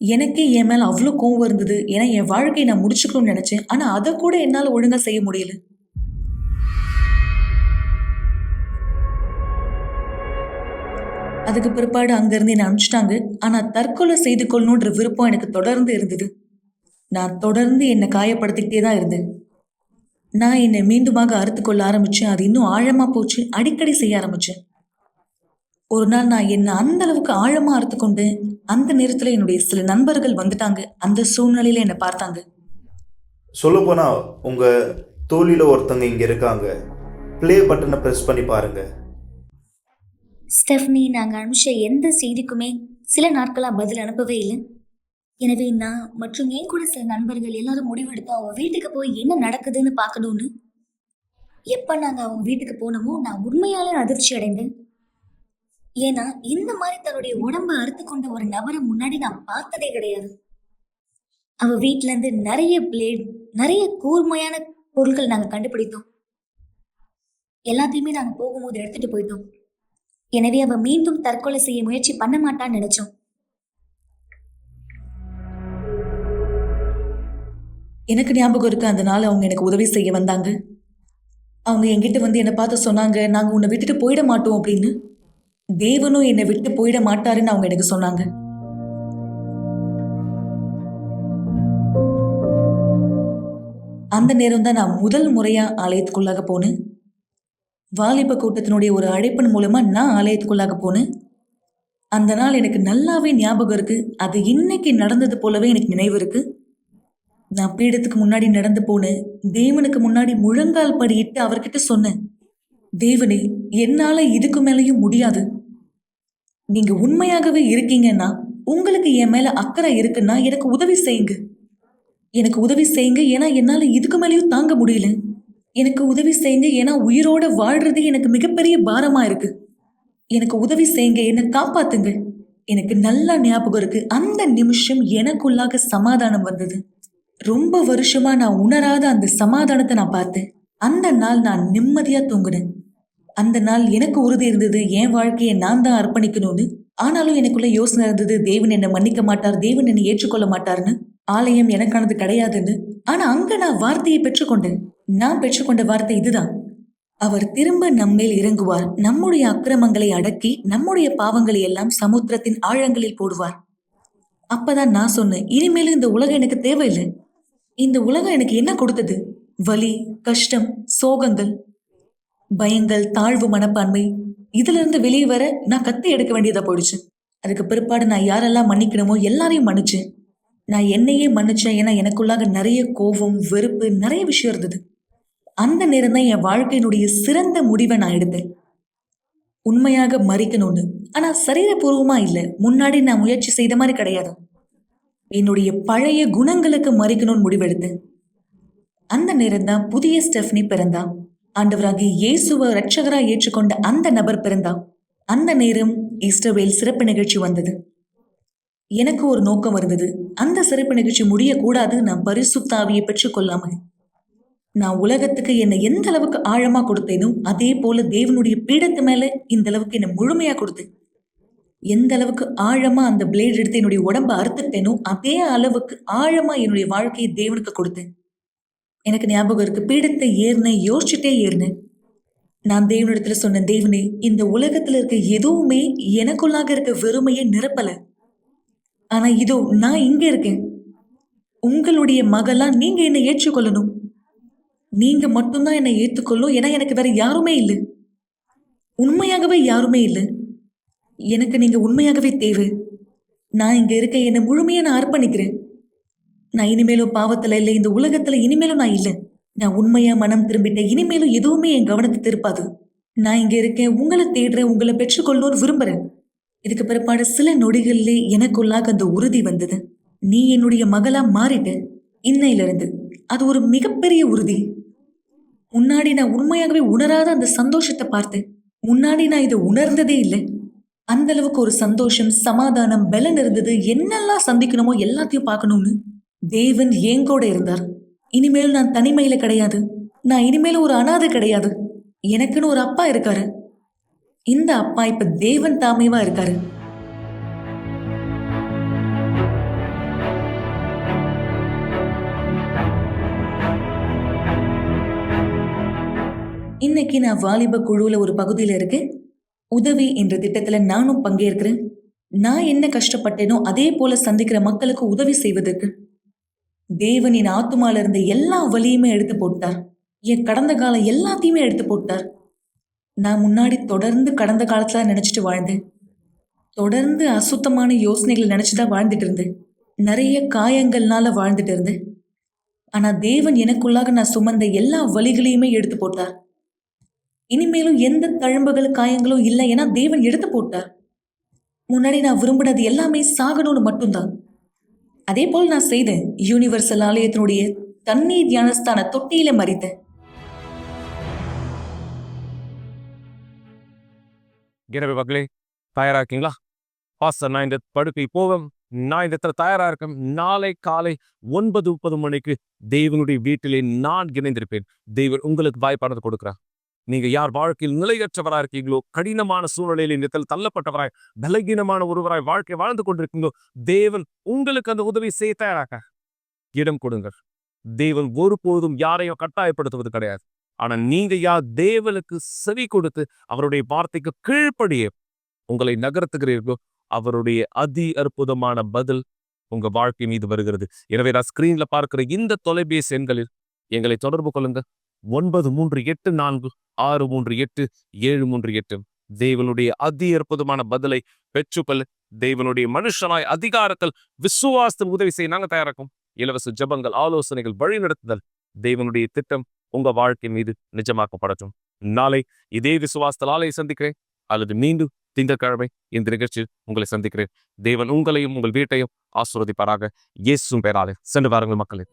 எனக்கே என் மேல அவ்வளோ கோவம் இருந்தது. ஏன்னா என் வாழ்க்கையை நான் முடிச்சுக்கணும்னு நினைச்சேன். ஆனா அதை கூட என்னால ஒழுங்கா செய்ய முடியல. அதுக்கு பிற்பாடு அங்கிருந்து என்னை அனுப்பிச்சிட்டாங்க. ஆனா தற்கொலை செய்து கொள்ளணுன்ற விருப்பம் எனக்கு தொடர்ந்து இருந்தது. நான் தொடர்ந்து என்னை காயப்படுத்திக்கிட்டே தான் இருந்தேன். நான் என்னை மீண்டுமாக அறுத்து கொள்ள ஆரம்பிச்சேன். அது இன்னும் ஆழமா போச்சு. அடிக்கடி செய்ய ஆரம்பிச்சேன். ஒரு நாள் நான் என்னை அந்த அளவுக்கு ஆழமா அறுத்து கொண்டேன். அந்த நேரத்துல என்னுடைய சில நண்பர்கள் வந்துட்டாங்க. அந்த சூழ்நிலையில என்னை பார்த்தாங்க. சொல்லப்போனா உங்க தோழில ஒருத்தங்க இங்க இருக்காங்க. ப்ளே பட்டனை பிரஸ் பண்ணி பாருங்க. ஸ்டெஃப்னி, நாங்கள் அனுப்பிச்ச எந்த செய்திக்குமே சில நாட்களாக பதில் அனுப்பவே இல்லை. எனவே நான் மற்றும் என் கூட சில நண்பர்கள் எல்லாரும் முடிவெடுத்தோம் அவன் வீட்டுக்கு போய் என்ன நடக்குதுன்னு பார்க்கணும்னு. எப்போ நாங்கள் அவங்க வீட்டுக்கு போனோமோ நான் உண்மையாலே அதிர்ச்சி அடைந்தேன். ஏன்னா இந்த மாதிரி தன்னுடைய உடம்பை அறுத்து கொண்ட ஒரு நபரை முன்னாடி நான் பார்த்ததே கிடையாது. அவ வீட்டுல இருந்து நிறைய பிளேட், நிறைய கூர்மையான பொருட்கள் நாங்கள் கண்டுபிடித்தோம். எல்லாத்தையுமே நாங்கள் போகும்போது எடுத்துட்டு போயிட்டோம். எனவே அவ மீண்டும் தற்கொலை செய்ய முயற்சி பண்ண மாட்டான்னு நினைச்சோம். எனக்கு ஞாபகம் இருக்கு, அந்த நாள் அவங்க எனக்கு உதவி செய்ய வந்தாங்க. அவங்க என்கிட்ட என்னை பார்த்து சொன்னாங்க, நாங்க உன்னை விட்டுட்டு போயிட மாட்டோம் அப்படின்னு. தேவனும் என்னை விட்டு போயிட மாட்டாருன்னு அவங்க எனக்கு சொன்னாங்க. அந்த நேரம் தான் நான் முதல் முறையா ஆலயத்துக்குள்ளாக போனேன். வாலிப கூட்டத்தினுடைய ஒரு அழைப்பின் மூலமா நான் ஆலயத்துக்குள்ளாக போனேன். அந்த நாள் எனக்கு நல்லாவே ஞாபகம் இருக்கு. அது இன்னைக்கு நடந்தது போலவே எனக்கு நினைவு இருக்கு. நான் பீடத்துக்கு முன்னாடி நடந்து போனேன். தேவனுக்கு முன்னாடி முழங்கால் படியிட்டு அவர்கிட்ட சொன்னேன், தேவனே, என்னால இதுக்கு மேலேயும் முடியாது. நீங்க உண்மையாகவே இருக்கீங்கன்னா, உங்களுக்கு என் மேல அக்கறை இருக்குன்னா எனக்கு உதவி செய்யுங்க. எனக்கு உதவி செய்யுங்க, ஏன்னா என்னால இதுக்கு மேலேயும் தாங்க முடியல. எனக்கு உதவி செய்யுங்க, ஏன்னா உயிரோட வாழ்றது எனக்கு மிகப்பெரிய பாரமா இருக்கு. எனக்கு உதவி செய்யுங்க, என்னை காப்பாத்துங்க. எனக்கு நல்லா ஞாபகம் இருக்கு. அந்த நிமிஷம் எனக்குள்ளாக சமாதானம் வந்தது. ரொம்ப வருஷமா நான் உணராத அந்த சமாதானத்தை நான் பார்த்தேன். அந்த நாள் நான் நிம்மதியா தூங்குனேன். அந்த நாள் எனக்கு உறுதி இருந்தது, என் வாழ்க்கையை நான் தான் அர்ப்பணிக்கணும்னு. ஆனாலும் எனக்குள்ள யோசனை இருந்தது, தேவன் என்னை மன்னிக்க மாட்டார், தேவன் என்னை ஏற்றுக்கொள்ள மாட்டார்னு, ஆலயம் எனக்கானது கிடையாதுன்னு. ஆனா அங்க நான் வார்த்தையை பெற்றுக்கொண்டேன். நான் பெற்றுக்கொண்ட வார்த்தை இதுதான்: அவர் திரும்ப நம்மேல் இறங்குவார், நம்முடைய அக்கிரமங்களை அடக்கி நம்முடைய பாவங்களை எல்லாம் சமுத்திரத்தின் ஆழங்களில் போடுவார். அப்பதான் நான் சொன்னேன், இனிமேலும் இந்த உலகம் எனக்கு தேவையில்லை. இந்த உலகம் எனக்கு என்ன கொடுத்தது? வலி, கஷ்டம், சோகங்கள், பயங்கள், தாழ்வு மனப்பான்மை. இதுல இருந்து வெளியே வர நான் கத்தி எடுக்க வேண்டியதா போயிடுச்சு. அதுக்கு பிற்பாடு நான் யாரெல்லாம் மன்னிக்கணுமோ எல்லாரையும் மன்னிச்சேன். நான் என்னையே மன்னிச்சேன், ஏன்னா எனக்குள்ளாக நிறைய கோபம், வெறுப்பு, நிறைய விஷயம் இருந்தது. அந்த நேரம் தான் என் வாழ்க்கையினுடைய சிறந்த முடிவை நான் எடுத்தேன். உண்மையாக மறிக்கணும்னு. ஆனா சரீரபூர்வமா இல்லை, முன்னாடி நான் முயற்சி செய்த மாதிரி கிடையாது. என்னுடைய பழைய குணங்களுக்கு மறிக்கணும்னு முடிவெடுத்தேன். அந்த நேரம் தான் புதிய ஸ்டெஃப்னி பிறந்தா. ஆண்டவராகி இயேசுவை ரட்சகரா ஏற்றுக்கொண்ட அந்த நபர் பிறந்தா. அந்த நேரம் ஈஸ்டர்வேல் சிறப்பு நிகழ்ச்சி வந்தது. எனக்கு ஒரு நோக்கம் இருந்தது. அந்த சிறப்பு நிகழ்ச்சி முடியக்கூடாது, நான் பரிசுத்த ஆவியை பெற்றுக்கொள்ளாமல். நான் உலகத்துக்கு என்னை எந்த அளவுக்கு ஆழமா கொடுத்தேனோ அதே போல தேவனுடைய பீடத்து மேல இந்த அளவுக்கு என்னை முழுமையா கொடுத்தேன். எந்த அளவுக்கு ஆழமா அந்த பிளேட் எடுத்து என்னுடைய உடம்ப அறுத்துட்டேனோ அதே அளவுக்கு ஆழமா என்னுடைய வாழ்க்கையை தேவனுக்கு கொடுத்தேன். எனக்கு ஞாபகம் இருக்கு, பீடத்தை ஏறினேன், யோசிச்சுட்டே ஏறினேன். நான் தேவனிடத்துல சொன்னேன், தேவனே, இந்த உலகத்துல இருக்க எதுவுமே எனக்குள்ளாக இருக்க வெறுமையை நிரப்பல. ஆனா இதோ நான் இங்க இருக்கேன். உங்களுடைய மகளா நீங்க என்னை ஏற்றுக்கொள்ளணும். நீங்க மட்டும்தான் என்னை ஏற்றுக்கொள்ளும், ஏன்னா எனக்கு வேற யாருமே இல்லை. உண்மையாகவே யாருமே இல்லை. எனக்கு நீங்க உண்மையாகவே தேவை. நான் இங்க இருக்க, என்னை முழுமையா நான் அர்ப்பணிக்கிறேன். நான் இனிமேலும் பாவத்துல இல்லை, இந்த உலகத்துல இனிமேலும் நான் இல்லை. நான் உண்மையா மனம் திரும்பிட்டேன். இனிமேலும் எதுவுமே என் கவனத்தை திருப்பாது. நான் இங்க இருக்கேன், உங்களை தேடுறேன், உங்களை பெற்றுக்கொள்ளணும்னு விரும்புறேன். இதுக்கு பிற்பாடு சில நொடிகளிலே எனக்குள்ளாக அந்த உறுதி வந்தது. நீ என்னுடைய மகளா மாறிட்ட இன்னையிலிருந்து. அது ஒரு மிகப்பெரிய உறுதி. முன்னாடி நான் உண்மையாகவே உணராத அந்த சந்தோஷத்தை பார்த்தேன். முன்னாடி நான் இதை உணர்ந்ததே இல்லை. அந்த அளவுக்கு ஒரு சந்தோஷம், சமாதானம், பலன் இருந்தது. என்னெல்லாம் சந்திக்கணுமோ எல்லாத்தையும் பார்க்கணும்னு தேவன் எங்கூட இருந்தார். இனிமேல் நான் தனிமையில கிடையாது. நான் இனிமேல் ஒரு அனாதை கிடையாது. எனக்குன்னு ஒரு அப்பா இருக்காரு. இந்த அப்பா இப்ப தேவன் தாமேவா இருக்காரு. இன்னைக்கு நான் வாலிப குழுல ஒரு பகுதியில இருக்கேன். உதவி என்ற திட்டத்துல நானும் பங்கேற்கிறேன். நான் என்ன கஷ்டப்பட்டேனோ அதே போல சந்திக்கிற மக்களுக்கு உதவி செய்வதற்கு தேவன் என் ஆத்துமால இருந்த எல்லா வலியுமே எடுத்து போட்டார். என் கடந்த காலம் எல்லாத்தையுமே எடுத்து போட்டார். நான் முன்னாடி தொடர்ந்து கடந்த காலத்துல நினைச்சிட்டு வாழ்ந்தேன். தொடர்ந்து அசுத்தமான யோசனைகளை நினைச்சுதான் வாழ்ந்துட்டு இருந்தேன். நிறைய காயங்கள்னால வாழ்ந்துட்டு இருந்தேன். ஆனா தேவன் எனக்குள்ளாக நான் சுமந்த எல்லா வலிகளையுமே எடுத்து போட்டார். இனிமேலும் எந்த தழும்புகள், காயங்களும் இல்லை, ஏன்னா தேவன் எடுத்து போட்டார். முன்னாடி நான் விரும்பினது எல்லாமே சாகணும்னு மட்டும்தான். அதே போல் நான் செய்தேன். யூனிவர்சல் ஆலயத்தினுடைய தண்ணீர் ஞானஸ்தான தொட்டியில மறித்தேன். எனவே மகளே, தயாரா இருக்கீங்களா? பாஸ்டர், நான் இந்த படுக்கை போவேன். நான் இந்த இடத்துல தயாரா இருக்கேன். நாளை காலை 9:30 மணிக்கு தேவனுடைய வீட்டிலே நான் இணைந்திருப்பேன். தேவன் உங்களுக்கு வாய்ப்பானது கொடுக்கிறார். நீங்க யார் வாழ்க்கையில் நிலையற்றவராக இருக்கீங்களோ, கடினமான சூழ்நிலையில் இந்த இடத்தில் தள்ளப்பட்டவராய், பலகீனமான ஒருவராய் வாழ்க்கை வாழ்ந்து கொண்டிருக்கீங்களோ, தேவன் உங்களுக்கு அந்த உதவி செய்ய தயாராக இடம் கொடுங்கள். தேவன் ஒருபோதும் யாரையும் கட்டாயப்படுத்துவது கிடையாது. ஆனா நீங்க யார் தேவனுக்கு செவி கொடுத்து அவருடைய வார்த்தைக்கு கீழ்ப்படியே உங்களை நகர்த்துகிறீர்களோ, அவருடைய அதி அற்புதமான பதில் உங்க வாழ்க்கை மீது வருகிறது. எனவே நான் ஸ்கிரீன்ல பார்க்கிற இந்த தொலைபேசி எண்களில் எங்களை தொடர்பு கொள்ளுங்க. 9384638738. தேவனுடைய அதி அற்புதமான பதிலை பெற்றுக்கொள்ள தேவனுடைய மனுஷனாய் அதிகாரத்தில் விசுவாசத்தில் உதவி செய்ய நாங்க தயாராக்கும். இலவச ஜெபங்கள், ஆலோசனைகள், வழிநடத்துதல், தேவனுடைய திட்டம் உங்க வாழ்க்கை மீது நிஜமாக்கப்படட்டும். நாளை இதே விசுவாசத்தில் ஆலை சந்திக்கிறேன், அல்லது மீண்டும் திங்கட்கிழமை இந்த நிகழ்ச்சியில் உங்களை சந்திக்கிறேன். தேவன் உங்களையும் உங்கள் வீட்டையும் ஆசீர்வதிப்பாராக. இயேசுவின் பெயராலே சென்று வாருங்கள் மக்களே.